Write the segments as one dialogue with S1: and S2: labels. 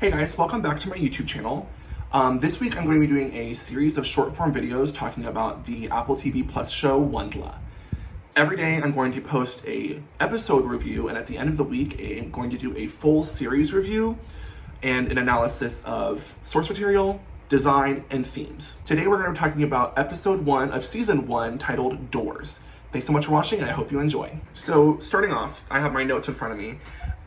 S1: Hey guys, welcome back to my YouTube channel. This week I'm going to be doing a series of short form videos talking about the Apple TV Plus show WondLa. Every day I'm going to post a episode review, and at the end of the week I'm going to do a full series review and an analysis of source material, design, and themes. Today we're going to be talking about episode 1 of season 1 titled Doors. Thanks so much for watching and I hope you enjoy. So starting off, I have my notes in front of me.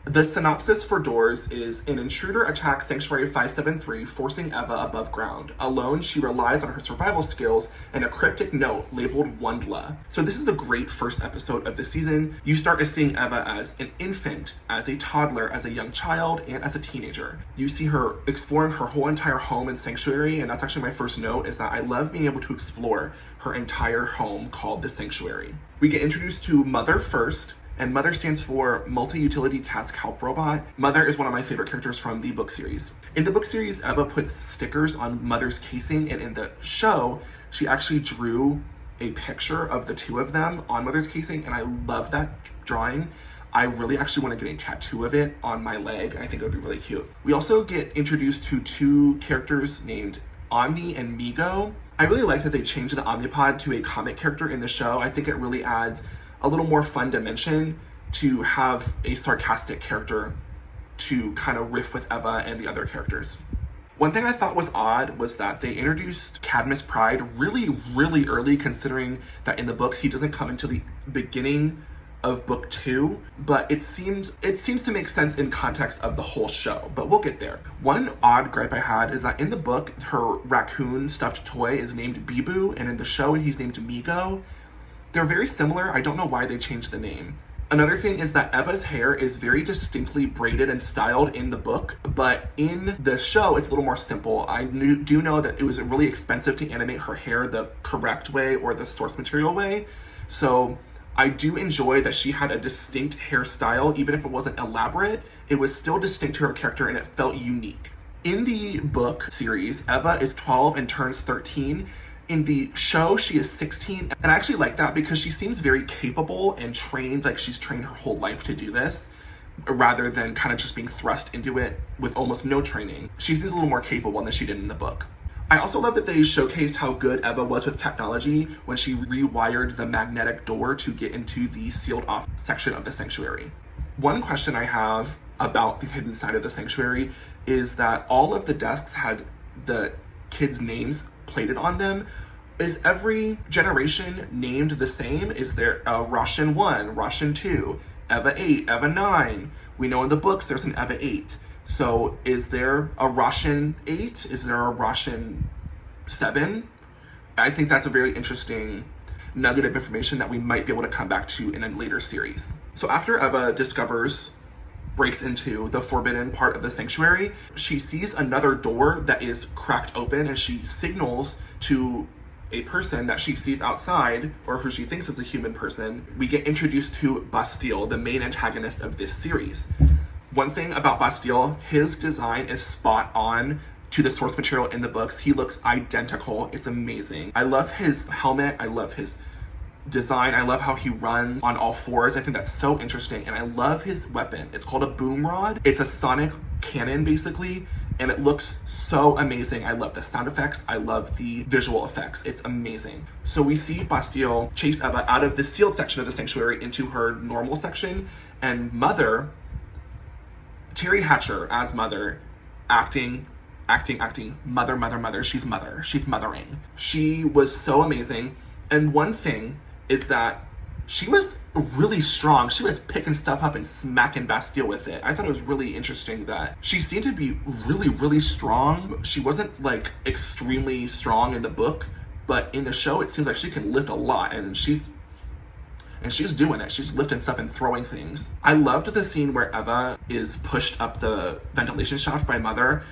S1: The synopsis for Doors is: an intruder attacks Sanctuary 573, forcing Eva above ground. Alone, she relies on her survival skills and a cryptic note labeled WondLa. So this is a great first episode of the season. You start to seeing Eva as an infant, as a toddler, as a young child, and as a teenager. You see her exploring her whole entire home in Sanctuary, and that's actually my first note, is that I love being able to explore her entire home called the Sanctuary. We get introduced to Mother first, and Mother stands for Multi-Utility Task Help Robot. Mother is one of my favorite characters from the book series. In the book series, Eva puts stickers on Mother's casing, and in the show, she actually drew a picture of the two of them on Mother's casing, and I love that drawing. I really actually want to get a tattoo of it on my leg. I think it would be really cute. We also get introduced to two characters named Omni and Migo. I really like that they changed the Omnipod to a comic character in the show. I think it really adds a little more fun dimension to have a sarcastic character to kind of riff with Eva and the other characters. One thing I thought was odd was that they introduced Cadmus Pride really early, considering that in the books he doesn't come until the beginning of book 2, but it seems to make sense in context of the whole show, but we'll get there. One odd gripe I had is that in the book, her raccoon stuffed toy is named Bibu, and in the show he's named Migo. They're very similar. I don't know why they changed the name. Another thing is that Eva's hair is very distinctly braided and styled in the book, but in the show, it's a little more simple. I do know that it was really expensive to animate her hair the correct way or the source material way. So I do enjoy that she had a distinct hairstyle. Even if it wasn't elaborate, it was still distinct to her character and it felt unique. In the book series, Eva is 12 and turns 13. In the show, she is 16, and I actually like that because she seems very capable and trained, like she's trained her whole life to do this, rather than kind of just being thrust into it with almost no training. She seems a little more capable than she did in the book. I also love that they showcased how good Eva was with technology when she rewired the magnetic door to get into the sealed off section of the Sanctuary. One question I have about the hidden side of the Sanctuary is that all of the desks had the kids' names plated on them. Is every generation named the same? Is there a Russian 1, Russian 2, Eva 8, Eva 9? We know in the books there's an Eva 8. So is there a Russian 8? Is there a Russian 7? I think that's a very interesting nugget of information that we might be able to come back to in a later series. So after Eva breaks into the forbidden part of the Sanctuary, she sees another door that is cracked open, and she signals to a person that she sees outside, or who she thinks is a human person. We get introduced to Bastille, the main antagonist of this series. One thing about Bastille, his design is spot on to the source material in the books. He looks identical. It's amazing. I love his helmet. I love his design. I love how he runs on all fours. I think that's so interesting, and I love his weapon. It's called a boom rod. It's a sonic cannon basically, and it looks so amazing. I love the sound effects. I love the visual effects. It's amazing. So we see Bastille chase Eva out of the sealed section of the Sanctuary into her normal section, and Mother, Terry Hatcher as Mother, acting, mother, she's mothering. She was so amazing. And one thing is that she was really strong. She was picking stuff up and smacking Bastille with it. I thought it was really interesting that she seemed to be really strong. She wasn't like extremely strong in the book, but in the show it seems like she can lift a lot, and she's doing it. She's lifting stuff and throwing things. I loved the scene where Eva is pushed up the ventilation shaft by Mother.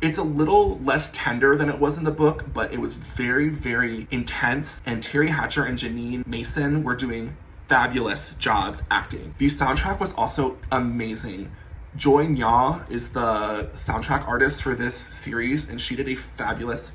S1: It's a little less tender than it was in the book, but it was very intense, and Terry Hatcher and Janine Mason were doing fabulous jobs acting. The soundtrack was also amazing. Joy Nya is the soundtrack artist for this series, and she did a fabulous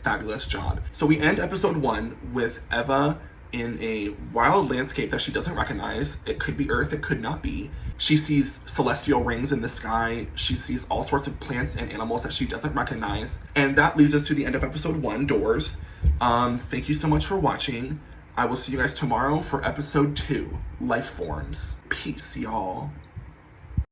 S1: job. So we end episode 1 with Eva in a wild landscape that she doesn't recognize. It could be Earth, it could not be. She sees celestial rings in the sky. She sees all sorts of plants and animals that she doesn't recognize. And that leads us to the end of episode 1, Doors. Thank you so much for watching. I will see you guys tomorrow for episode 2, Life Forms. Peace, y'all.